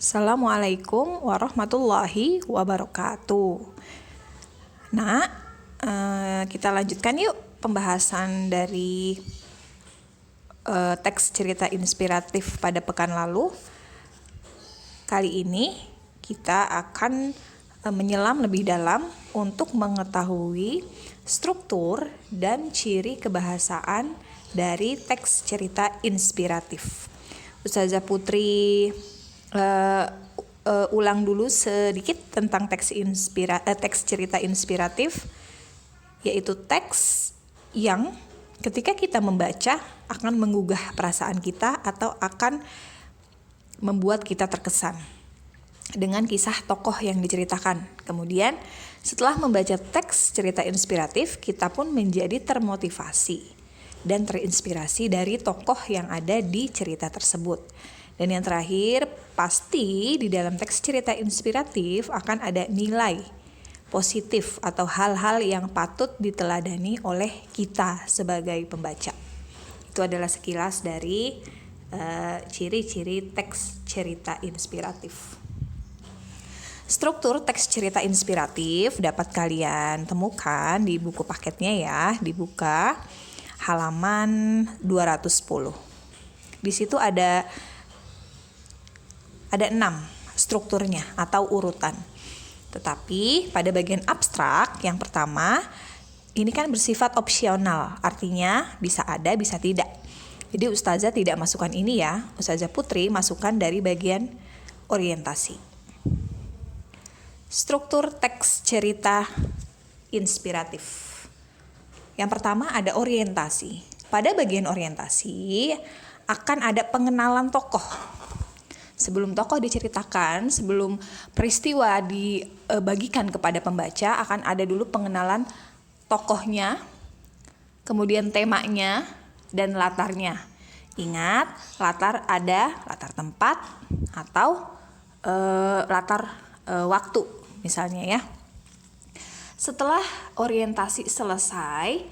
Assalamualaikum warahmatullahi wabarakatuh. Nah, kita lanjutkan yuk pembahasan dari teks cerita inspiratif pada pekan lalu. Kali ini kita akan menyelam lebih dalam untuk mengetahui struktur dan ciri kebahasaan dari teks cerita inspiratif. Ustazah Putri ulang dulu sedikit tentang teks cerita inspiratif, yaitu teks yang ketika kita membaca akan menggugah perasaan kita atau akan membuat kita terkesan dengan kisah tokoh yang diceritakan. Kemudian setelah membaca teks cerita inspiratif, kita pun menjadi termotivasi dan terinspirasi dari tokoh yang ada di cerita tersebut. Dan yang terakhir, pasti di dalam teks cerita inspiratif akan ada nilai positif atau hal-hal yang patut diteladani oleh kita sebagai pembaca. Itu adalah sekilas dari ciri-ciri teks cerita inspiratif. Struktur teks cerita inspiratif dapat kalian temukan di buku paketnya ya, dibuka halaman 210. Di situ ada 6 strukturnya atau urutan. Tetapi pada bagian abstrak yang pertama, ini kan bersifat opsional, artinya bisa ada, bisa tidak. Jadi Ustazah tidak masukkan ini ya, Ustazah Putri masukkan dari bagian orientasi. Struktur teks cerita inspiratif. Yang pertama ada orientasi. Pada bagian orientasi akan ada pengenalan tokoh. Sebelum tokoh diceritakan, sebelum peristiwa dibagikan kepada pembaca, akan ada dulu pengenalan tokohnya, kemudian temanya, dan latarnya. Ingat, latar ada latar tempat atau latar waktu misalnya ya. Setelah orientasi selesai,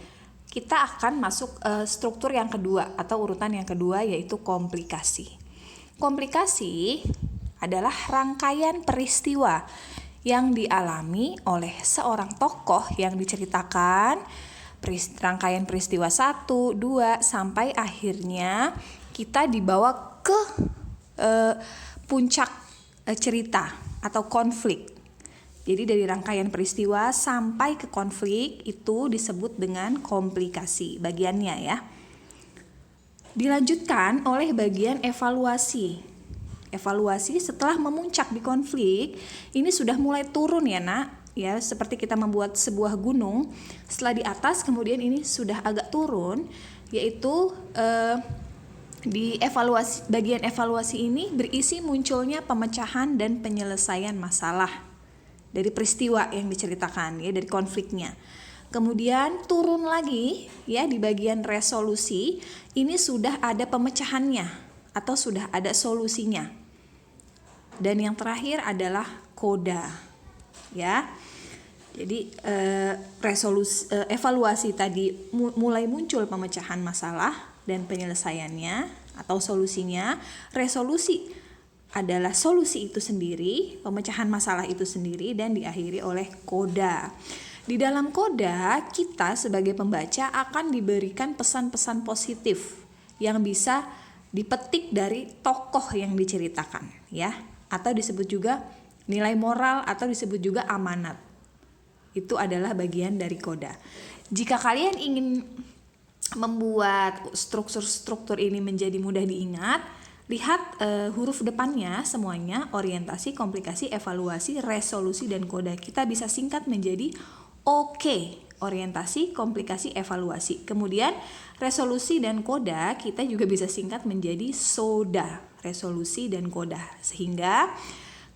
kita akan masuk struktur yang kedua atau urutan yang kedua, yaitu komplikasi. Komplikasi adalah rangkaian peristiwa yang dialami oleh seorang tokoh yang diceritakan, rangkaian peristiwa 1, 2, sampai akhirnya kita dibawa ke puncak cerita atau konflik. Jadi dari rangkaian peristiwa sampai ke konflik itu disebut dengan komplikasi bagiannya ya. Dilanjutkan oleh bagian evaluasi. Evaluasi setelah memuncak di konflik, ini sudah mulai turun ya nak. Ya, seperti kita membuat sebuah gunung, setelah di atas kemudian ini sudah agak turun, yaitu di evaluasi, bagian evaluasi ini berisi munculnya pemecahan dan penyelesaian masalah dari peristiwa yang diceritakan ya, dari konfliknya. Kemudian turun lagi ya di bagian resolusi, ini sudah ada pemecahannya atau sudah ada solusinya. Dan yang terakhir adalah koda ya. Jadi evaluasi tadi mulai muncul pemecahan masalah dan penyelesaiannya atau solusinya. Resolusi adalah solusi itu sendiri, pemecahan masalah itu sendiri, dan diakhiri oleh koda. Di dalam koda, kita sebagai pembaca akan diberikan pesan-pesan positif yang bisa dipetik dari tokoh yang diceritakan ya, atau disebut juga nilai moral atau disebut juga amanat. Itu adalah bagian dari koda. Jika kalian ingin membuat struktur-struktur ini menjadi mudah diingat, lihat huruf depannya semuanya, orientasi, komplikasi, evaluasi, resolusi, dan koda. Kita bisa singkat menjadi OKE, orientasi, komplikasi, evaluasi. Kemudian resolusi dan koda kita juga bisa singkat menjadi SODA, resolusi dan koda. Sehingga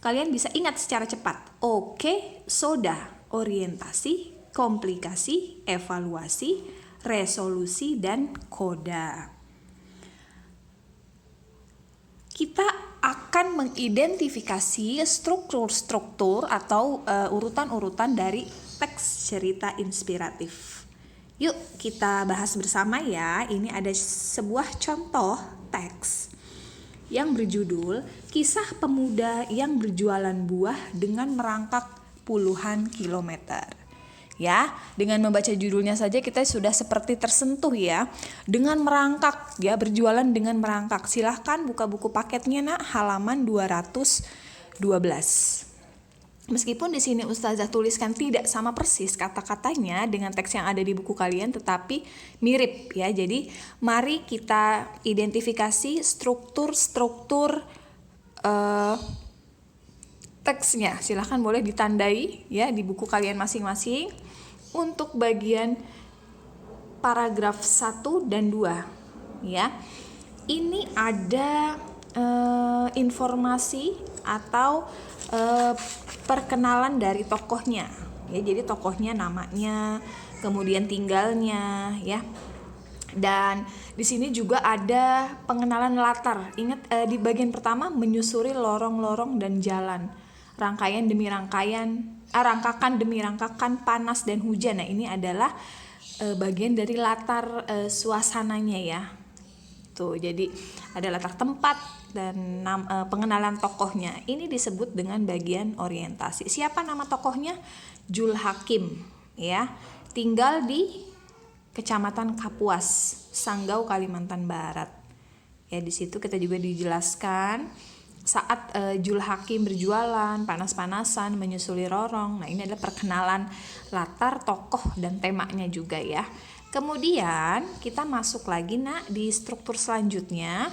kalian bisa ingat secara cepat. OKE, SODA, orientasi, komplikasi, evaluasi, resolusi, dan koda. Kita akan mengidentifikasi struktur-struktur atau urutan-urutan dari teks cerita inspiratif. Yuk kita bahas bersama ya. Ini ada sebuah contoh teks yang berjudul Kisah Pemuda yang Berjualan Buah dengan Merangkak Puluhan Kilometer. Ya, dengan membaca judulnya saja kita sudah seperti tersentuh ya. Dengan merangkak, ya, berjualan dengan merangkak. Silahkan buka buku paketnya nak, halaman 212. Meskipun di sini Ustazah tuliskan tidak sama persis kata-katanya dengan teks yang ada di buku kalian, tetapi mirip ya. Jadi mari kita identifikasi struktur teksnya. Silahkan boleh ditandai ya di buku kalian masing-masing. Untuk bagian paragraf 1 dan 2 ya. Ini ada informasi atau perkenalan dari tokohnya ya. Jadi tokohnya, namanya, kemudian tinggalnya ya. Dan di sini juga ada pengenalan latar. Ingat di bagian pertama, menyusuri lorong-lorong dan jalan, rangkaian demi rangkaian, rangkakan demi rangkakan, panas dan hujan. Nah, ini adalah bagian dari latar suasananya ya. Tuh, jadi ada latar tempat dan pengenalan tokohnya. Ini disebut dengan bagian orientasi. Siapa nama tokohnya? Jul Hakim ya. Tinggal di Kecamatan Kapuas, Sanggau, Kalimantan Barat. Ya, di situ kita juga dijelaskan saat Jul Hakim berjualan, panas-panasan, menyusuri lorong. Nah, ini adalah perkenalan latar tokoh dan temanya juga ya. Kemudian kita masuk lagi nak di struktur selanjutnya,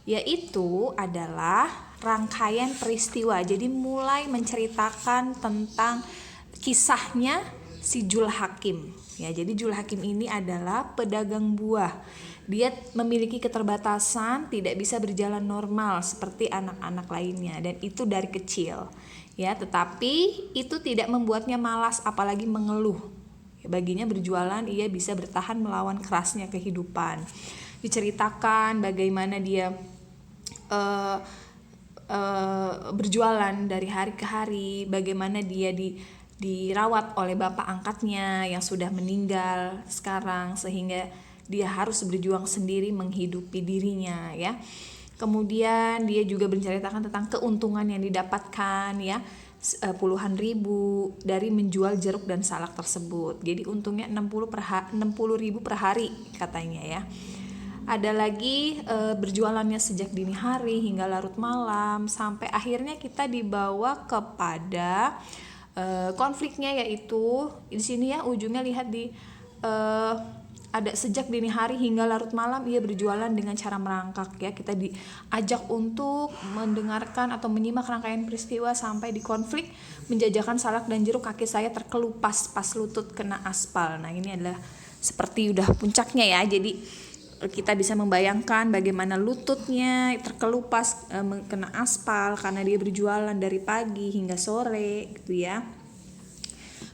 yaitu adalah rangkaian peristiwa. Jadi mulai menceritakan tentang kisahnya si Jul Hakim. Ya, jadi Jul Hakim ini adalah pedagang buah. Dia memiliki keterbatasan, tidak bisa berjalan normal seperti anak-anak lainnya, dan itu dari kecil. Ya, tetapi itu tidak membuatnya malas apalagi mengeluh. Ya, baginya berjualan ia bisa bertahan melawan kerasnya kehidupan. Diceritakan bagaimana dia berjualan dari hari ke hari, bagaimana dia dirawat oleh bapak angkatnya yang sudah meninggal sekarang, sehingga dia harus berjuang sendiri menghidupi dirinya ya. Kemudian dia juga menceritakan tentang keuntungan yang didapatkan ya, puluhan ribu dari menjual jeruk dan salak tersebut. Jadi untungnya 60 ribu per hari katanya ya. Ada lagi berjualannya sejak dini hari hingga larut malam, sampai akhirnya kita dibawa kepada konfliknya, yaitu di sini ya ujungnya lihat di ada sejak dini hari hingga larut malam ia berjualan dengan cara merangkak ya. Kita diajak untuk mendengarkan atau menyimak rangkaian peristiwa sampai di konflik menjajakan salak dan jeruk, kaki saya terkelupas pas lutut kena aspal. Nah, ini adalah seperti udah puncaknya ya. Jadi kita bisa membayangkan bagaimana lututnya terkelupas kena aspal karena dia berjualan dari pagi hingga sore gitu ya.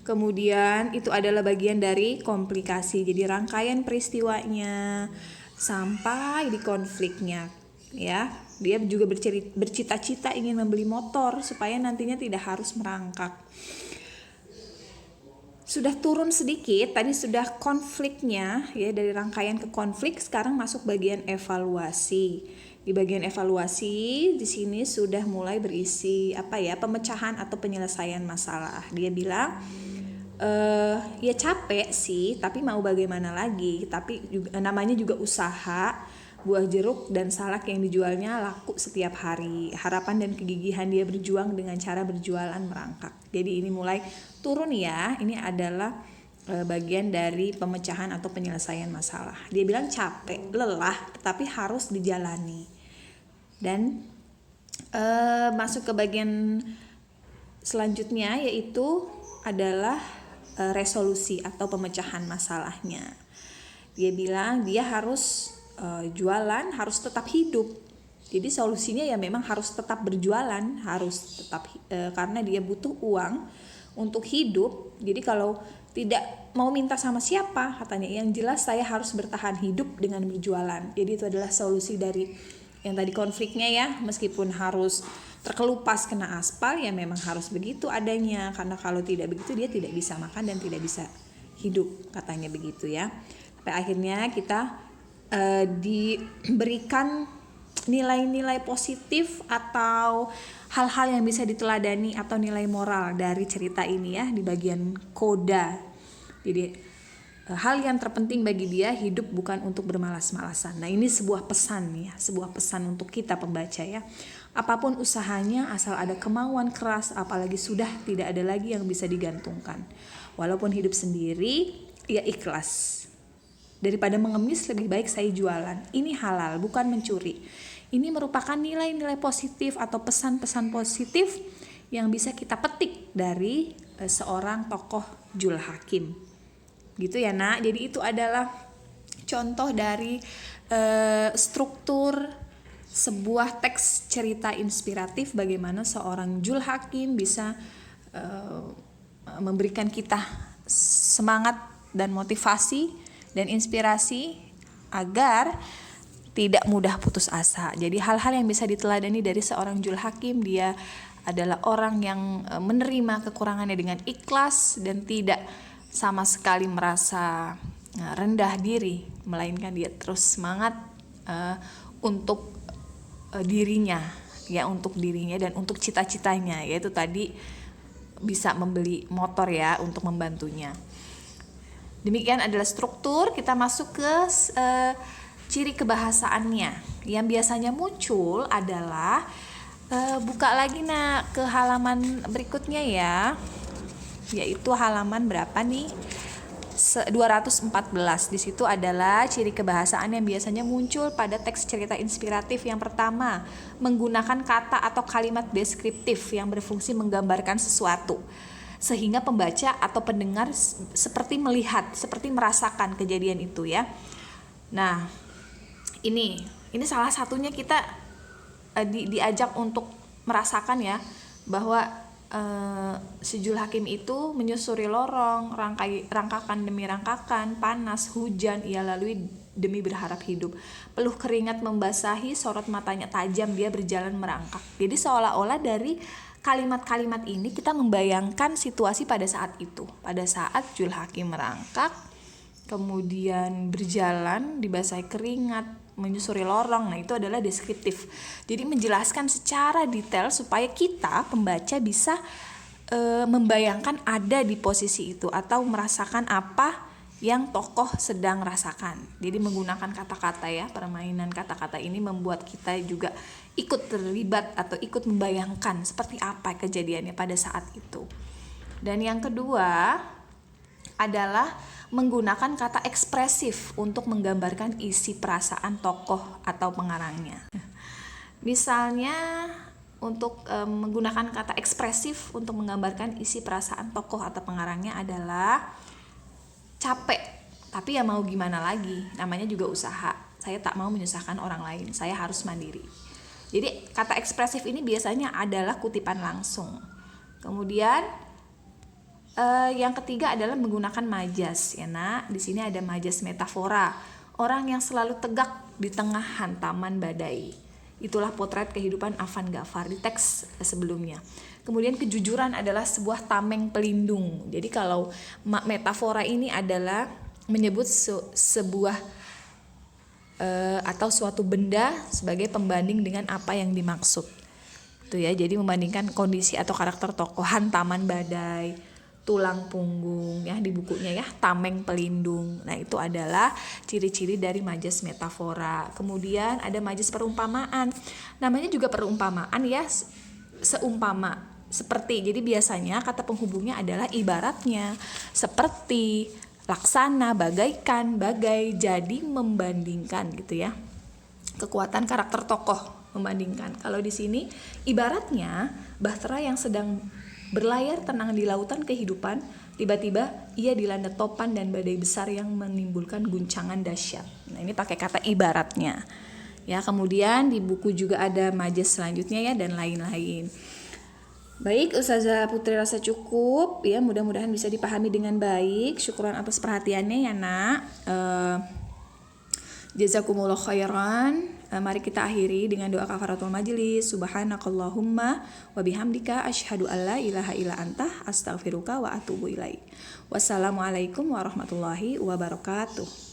Kemudian itu adalah bagian dari komplikasi, jadi rangkaian peristiwanya sampai di konfliknya ya. Dia juga bercita-cita ingin membeli motor supaya nantinya tidak harus merangkak. Sudah turun sedikit, tadi sudah konfliknya ya, dari rangkaian ke konflik, sekarang masuk bagian evaluasi. Di bagian evaluasi di sini sudah mulai berisi pemecahan atau penyelesaian masalah. Dia bilang ya capek sih, tapi mau bagaimana lagi, tapi juga, namanya juga usaha. Buah jeruk dan salak yang dijualnya laku setiap hari. Harapan dan kegigihan dia berjuang dengan cara berjualan merangkak. Jadi ini mulai turun ya. Ini adalah bagian dari pemecahan atau penyelesaian masalah. Dia bilang capek, lelah, tetapi harus dijalani. Dan masuk ke bagian selanjutnya, yaitu adalah resolusi atau pemecahan masalahnya. Dia bilang dia harus jualan, harus tetap hidup. Jadi solusinya ya memang harus tetap berjualan, harus tetap karena dia butuh uang untuk hidup. Jadi kalau tidak mau minta sama siapa, katanya yang jelas saya harus bertahan hidup dengan berjualan. Jadi itu adalah solusi dari yang tadi konfliknya ya. Meskipun harus terkelupas kena aspal, ya memang harus begitu adanya, karena kalau tidak begitu dia tidak bisa makan dan tidak bisa hidup, katanya begitu ya. Sampai akhirnya kita diberikan nilai-nilai positif atau hal-hal yang bisa diteladani atau nilai moral dari cerita ini ya di bagian koda. Jadi hal yang terpenting bagi dia, hidup bukan untuk bermalas-malasan. Nah, ini sebuah pesan ya, sebuah pesan untuk kita pembaca ya. Apapun usahanya, asal ada kemauan keras, apalagi sudah tidak ada lagi yang bisa digantungkan. Walaupun hidup sendiri, ya ikhlas. Daripada mengemis, lebih baik saya jualan. Ini halal, bukan mencuri. Ini merupakan nilai-nilai positif atau pesan-pesan positif yang bisa kita petik dari seorang tokoh Jul Hakim. Gitu ya nak. Jadi itu adalah contoh dari struktur sebuah teks cerita inspiratif bagaimana seorang Jul Hakim bisa memberikan kita semangat dan motivasi dan inspirasi agar tidak mudah putus asa. Jadi hal-hal yang bisa diteladani dari seorang Jul Hakim, dia adalah orang yang menerima kekurangannya dengan ikhlas dan tidak sama sekali merasa rendah diri, melainkan dia terus semangat untuk dirinya, ya, untuk dirinya dan untuk cita-citanya, yaitu tadi bisa membeli motor ya untuk membantunya. Demikian adalah struktur. Kita masuk ke ciri kebahasaannya. Yang biasanya muncul adalah buka lagi nak ke halaman berikutnya ya, yaitu halaman berapa nih? 214. Di situ adalah ciri kebahasaan yang biasanya muncul pada teks cerita inspiratif. Yang pertama, menggunakan kata atau kalimat deskriptif yang berfungsi menggambarkan sesuatu, sehingga pembaca atau pendengar seperti melihat, seperti merasakan kejadian itu ya. Nah, ini salah satunya kita diajak untuk merasakan ya, bahwa si Jul Hakim itu menyusuri lorong, rangkakan demi rangkakan, panas, hujan ia lalui demi berharap hidup. Peluh keringat membasahi, sorot matanya tajam, dia berjalan merangkak. Jadi seolah-olah dari kalimat-kalimat ini kita membayangkan situasi pada saat itu. Pada saat Jul Hakim merangkak, kemudian berjalan dibasahi keringat, menyusuri lorong. Nah, itu adalah deskriptif. Jadi menjelaskan secara detail supaya kita pembaca bisa membayangkan ada di posisi itu atau merasakan apa yang tokoh sedang rasakan. Jadi menggunakan kata-kata ya, permainan kata-kata ini membuat kita juga ikut terlibat atau ikut membayangkan seperti apa kejadiannya pada saat itu. Dan yang kedua adalah menggunakan kata ekspresif untuk menggambarkan isi perasaan tokoh atau pengarangnya. Misalnya untuk menggunakan kata ekspresif untuk menggambarkan isi perasaan tokoh atau pengarangnya adalah capek, tapi ya mau gimana lagi, namanya juga usaha. Saya tak mau menyusahkan orang lain, saya harus mandiri. Jadi kata ekspresif ini biasanya adalah kutipan langsung. Kemudian yang ketiga adalah menggunakan majas ya nak. Di sini ada majas metafora, orang yang selalu tegak di tengah hantaman badai. Itulah potret kehidupan Afan Ghaffar di teks sebelumnya. Kemudian kejujuran adalah sebuah tameng pelindung. Jadi kalau metafora ini adalah menyebut sebuah atau suatu benda sebagai pembanding dengan apa yang dimaksud. Itu ya. Jadi membandingkan kondisi atau karakter tokoh, hantaman badai, tulang punggung ya di bukunya ya, tameng pelindung. Nah, itu adalah ciri-ciri dari majas metafora. Kemudian ada majas perumpamaan. Namanya juga perumpamaan ya, seumpama, seperti. Jadi biasanya kata penghubungnya adalah ibaratnya, seperti, laksana, bagaikan, bagai, jadi membandingkan gitu ya. Kekuatan karakter tokoh membandingkan. Kalau di sini ibaratnya bahtera yang sedang berlayar tenang di lautan kehidupan, tiba-tiba ia dilanda topan dan badai besar yang menimbulkan guncangan dahsyat. Nah, ini pakai kata ibaratnya. Ya, kemudian di buku juga ada majas selanjutnya ya dan lain-lain. Baik, Ustazah Putri rasa cukup ya, mudah-mudahan bisa dipahami dengan baik. Syukuran atas perhatiannya ya nak. Jazakumullah khairan. Mari kita akhiri dengan doa kafaratul majelis. Subhanakallahumma wa bihamdika asyhadu alla ilaha illa anta astaghfiruka wa atubu ilaik. Wassalamualaikum warahmatullahi wabarakatuh.